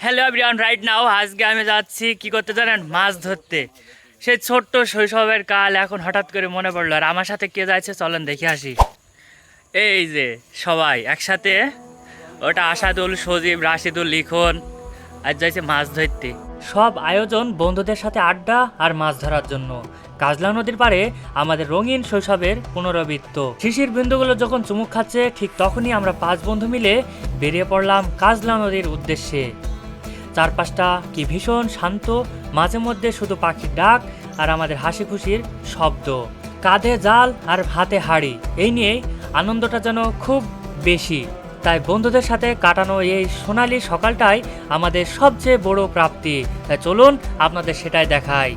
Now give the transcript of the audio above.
Hello everyone, right now আজকে আমি যাচ্ছি কি করতে জানেন, মাছ ধরতে। সেই ছোট্ট শৈশবের কাল এখন হঠাৎ করে মনে পড়লো। আর আমার সাথে কে যাচ্ছে চলেন দেখে আসি। এই যে সবাই একসাথে, ওটা আসাদুল, সজীব, রাশিদুল, লিখন আর যাইছে মাছ ধরতে। সব আয়োজন বন্ধুদের সাথে আড্ডা আর মাছ ধরার জন্য। কাজলা নদীর পাড়ে আমাদের রঙিন শৈশবের পুনরাবৃত্ত। শিশির বিন্দুগুলো যখন চুমুক খাচ্ছে ঠিক তখনই আমরা 5 বন্ধু মিলে বেরিয়ে পড়লাম কাজলা নদীর উদ্দেশ্যে। চারপাশটা কি ভীষণ শান্ত, মাঝে মধ্যে শুধু পাখির ডাক আর আমাদের হাসি খুশির শব্দ। কাঁধে জাল আর হাতে হাড়ি, এই নিয়ে আনন্দটা যেন খুব বেশি। তাই বন্ধুদের সাথে কাটানো এই সোনালি সকালটাই আমাদের সবচেয়ে বড় প্রাপ্তি। তাই চলুন আপনাদের সেটাই দেখাই।